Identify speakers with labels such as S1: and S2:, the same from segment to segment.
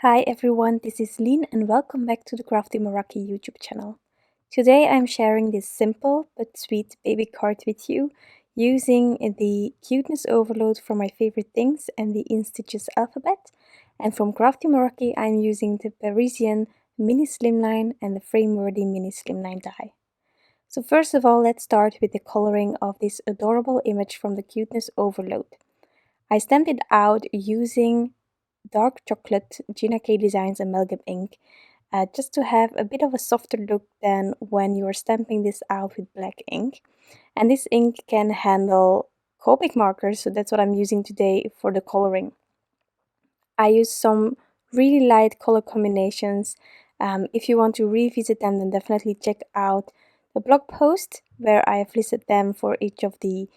S1: Hi everyone, this is Lynn and welcome back to the Crafty Meraki YouTube channel. Today I'm sharing this simple but sweet baby card with you using the Cuteness Overload for my favorite things and the InStitches alphabet. And from Crafty Meraki I'm using the Parisienne Mini Slimline and the Frameworthy Mini Slimline die. So first of all, let's start with the coloring of this adorable image from the Cuteness Overload. I stamped it out using dark chocolate Gina K Designs Amalgam ink, just to have a bit of a softer look than when you are stamping this out with black ink. And this ink can handle Copic markers, so that's what I'm using today for the coloring. I use some really light color combinations. If you want to revisit them, then definitely check out the blog post where I have listed them for each of the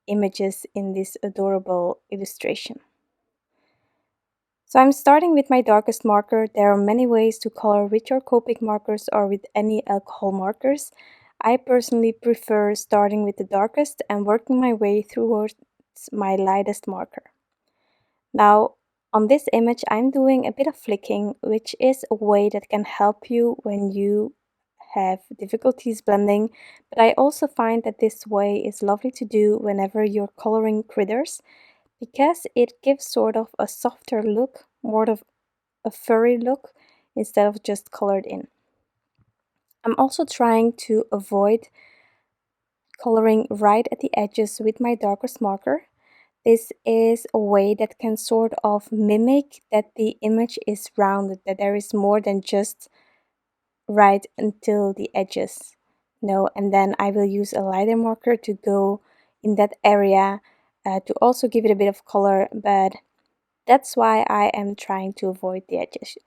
S1: images in this adorable illustration. So I'm starting with my darkest marker. There are many ways to color with your Copic markers or with any alcohol markers. I personally prefer starting with the darkest and working my way towards my lightest marker. Now, on this image, I'm doing a bit of flicking, which is a way that can help you when you have difficulties blending, but I also find that this way is lovely to do whenever you're coloring critters, because it gives sort of a softer look, more of a furry look, instead of just colored in. I'm also trying to avoid coloring right at the edges with my darkest marker. This is a way that can sort of mimic that the image is rounded, that there is more than just right until the edges. No, and then I will use a lighter marker to go in that area to also give it a bit of color, but that's why I am trying to avoid the edges.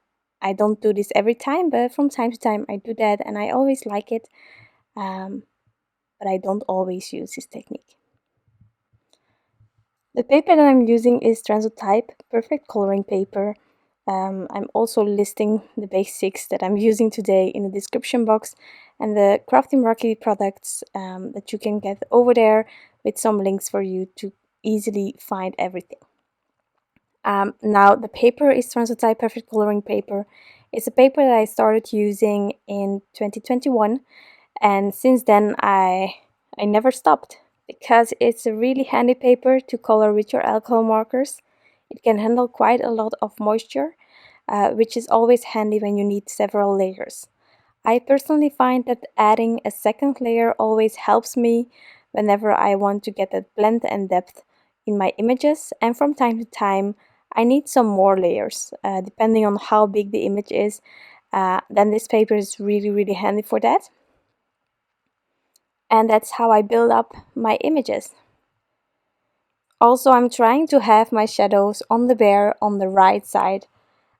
S1: I don't do this every time, but from time to time I do that and I always like it, but I don't always use this technique. The paper that I'm using is Transotype Perfect Coloring Paper. I'm also listing the basics that I'm using today in the description box and the Crafty Meraki products that you can get over there, with some links for you to easily find everything. Now the paper is Transotype Perfect Coloring Paper. It's a paper that I started using in 2021, and since then I never stopped, because it's a really handy paper to color with your alcohol markers. It can handle quite a lot of moisture, which is always handy when you need several layers. I personally find that adding a second layer always helps me whenever I want to get that blend and depth in my images, and from time to time I need some more layers, depending on how big the image is. Then this paper is really handy for that. And that's how I build up my images. Also, I'm trying to have my shadows on the bear on the right side.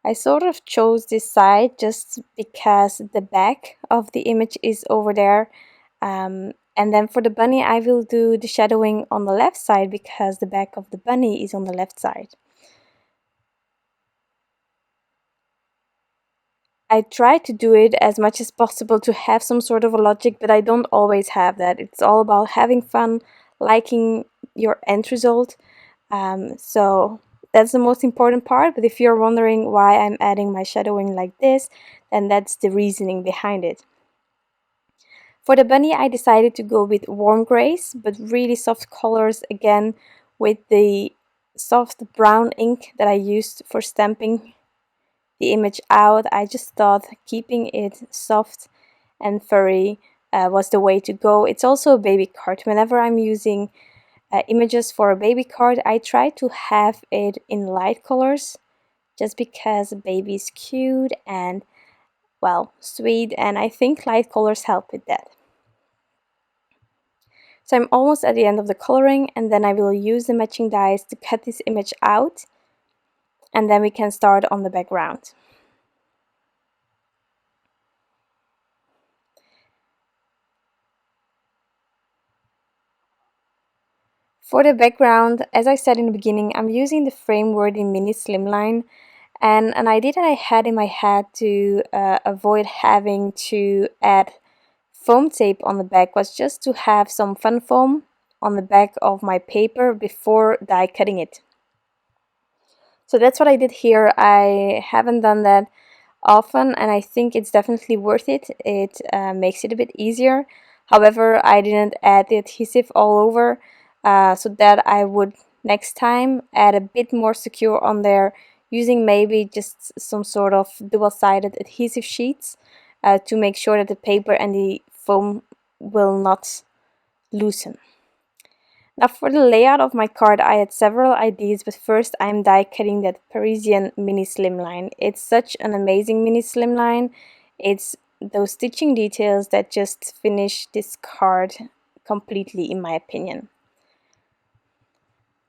S1: I sort of chose this side just because the back of the image is over there. And then for the bunny, I will do the shadowing on the left side because the back of the bunny is on the left side. I try to do it as much as possible to have some sort of a logic, but I don't always have that. It's all about having fun, liking your end result. So that's the most important part. But if you're wondering why I'm adding my shadowing like this, then that's the reasoning behind it. For the bunny, I decided to go with warm grays, but really soft colors, again with the soft brown ink that I used for stamping the image out. I just thought keeping it soft and furry was the way to go. It's also a baby card. Whenever I'm using images for a baby card, I try to have it in light colors, just because a baby is cute and, well, sweet, and I think light colors help with that. So I'm almost at the end of the coloring, and then I will use the matching dies to cut this image out, and then we can start on the background. For the background, as I said in the beginning, I'm using the Frameworthy Mini Slimline, and an idea that I had in my head to avoid having to add foam tape on the back was just to have some fun foam on the back of my paper before die cutting it. So that's what I did here. I haven't done that often, and I think it's definitely worth it. It makes it a bit easier. However, I didn't add the adhesive all over, so that I would next time add a bit more secure on there, using maybe just some sort of double-sided adhesive sheets to make sure that the paper and the foam will not loosen. Now for the layout of my card, I had several ideas, but first I'm die cutting that Parisienne mini slimline. It's such an amazing mini slimline. It's those stitching details that just finish this card completely, in my opinion.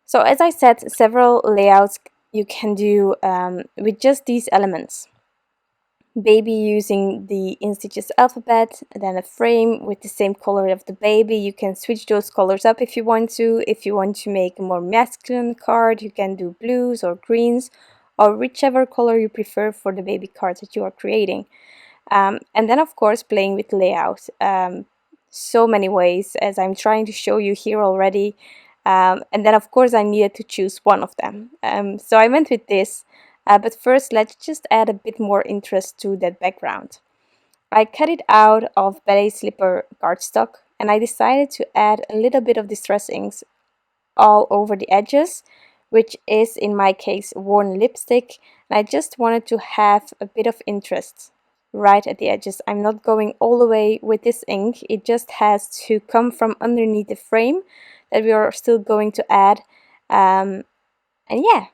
S1: So as I said, several layouts you can do with just these elements. Baby using the InStitches alphabet, and then a frame with the same color of the baby. You can switch those colors up if you want to. If you want to make a more masculine card, you can do blues or greens or whichever color you prefer for the baby cards that you are creating. And then of course playing with layout. So many ways, as I'm trying to show you here already. And then of course I needed to choose one of them. So I went with this. But first, let's just add a bit more interest to that background. I cut it out of Ballet slipper cardstock, and I decided to add a little bit of distress inks all over the edges, which is in my case worn lipstick, and I just wanted to have a bit of interest right at the edges. I'm not going all the way with this ink, it just has to come from underneath the frame that we are still going to add. And yeah,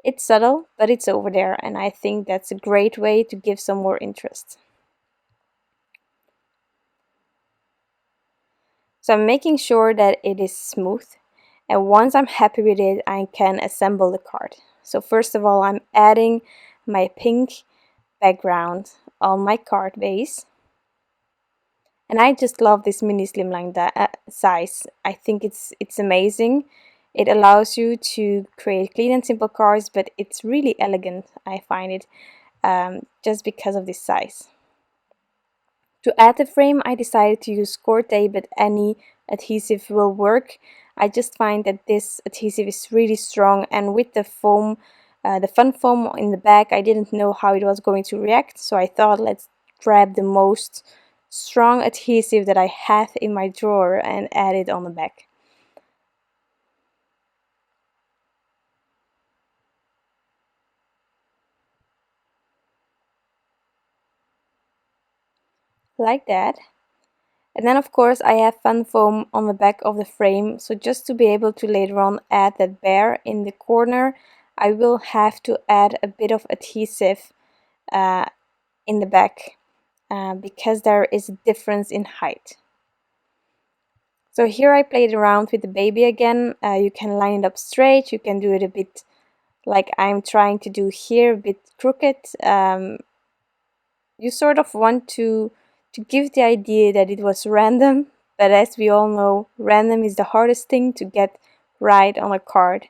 S1: it's subtle, but it's over there, and I think that's a great way to give some more interest. So I'm making sure that it is smooth, and once I'm happy with it, I can assemble the card. So first of all, I'm adding my pink background on my card base. And I just love this mini slimline size. I think it's amazing. It allows you to create clean and simple cards, but it's really elegant, I find it, just because of this size. To add the frame, I decided to use Corte, but any adhesive will work. I just find that this adhesive is really strong, and with the foam, the fun foam in the back, I didn't know how it was going to react, so I thought let's grab the most strong adhesive that I have in my drawer and add it on the back. Like that. And then of course I have fun foam on the back of the frame, so just to be able to later on add that bear in the corner, I will have to add a bit of adhesive in the back because there is a difference in height. So here I played around with the baby again. You can line it up straight, you can do it a bit like I'm trying to do here, a bit crooked. You sort of want to give the idea that it was random, but as we all know, random is the hardest thing to get right on a card.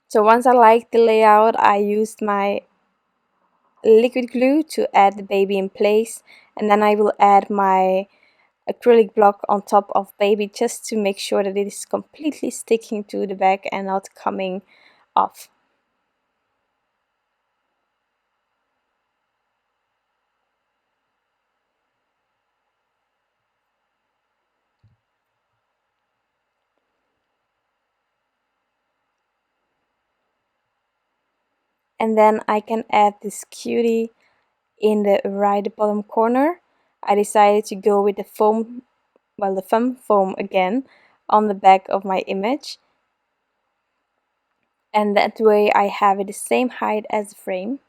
S1: So once I liked the layout, I used my liquid glue to add the baby in place, and then I will add my acrylic block on top of baby just to make sure that it is completely sticking to the back and not coming off. And then I can add this cutie in the right bottom corner. I decided to go with the foam, well, the fun foam again on the back of my image, and that way I have it the same height as the frame.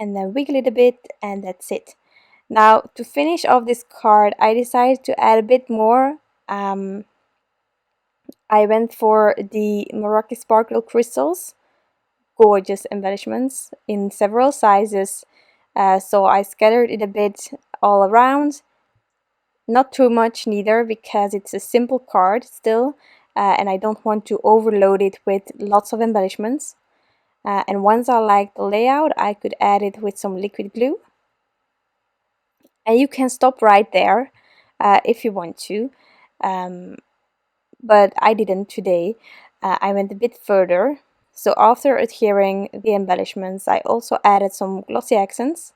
S1: And then wiggle it a bit, and that's it. Now to finish off this card, I decided to add a bit more. I went for the Meraki Sparkle crystals, gorgeous embellishments in several sizes. So I scattered it a bit all around, not too much neither, because it's a simple card still, and I don't want to overload it with lots of embellishments. And once I liked the layout, I could add it with some liquid glue. And you can stop right there. if you want to. But I didn't today. I went a bit further. So after adhering the embellishments, I also added some glossy accents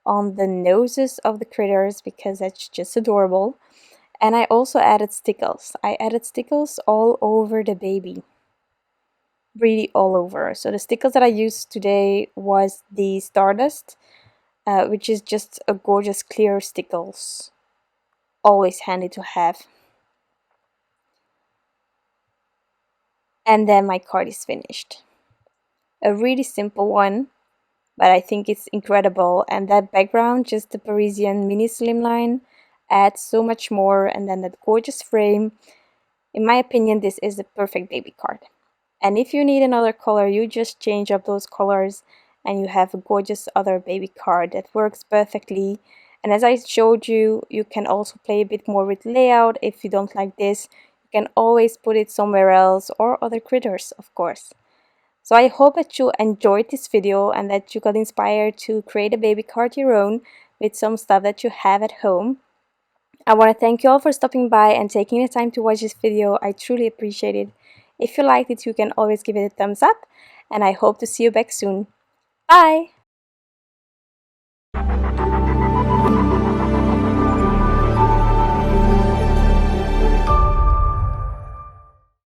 S1: on the noses of the critters because that's just adorable. And I also added stickles. I added stickles all over the baby. Really all over. So the stickles that I used today was the Stardust, which is just a gorgeous clear stickles. Always handy to have. And then my card is finished. A really simple one, but I think it's incredible. And that background, just the Parisienne mini Slimline, adds so much more. And then that gorgeous frame. In my opinion, this is the perfect baby card. And if you need another color, you just change up those colors and you have a gorgeous other baby card that works perfectly. And as I showed you, you can also play a bit more with layout. If you don't like this, you can always put it somewhere else or other critters, of course. So I hope that you enjoyed this video and that you got inspired to create a baby card your own with some stuff that you have at home. I want to thank you all for stopping by and taking the time to watch this video. I truly appreciate it. If you liked it, you can always give it a thumbs up, and I hope to see you back soon. Bye!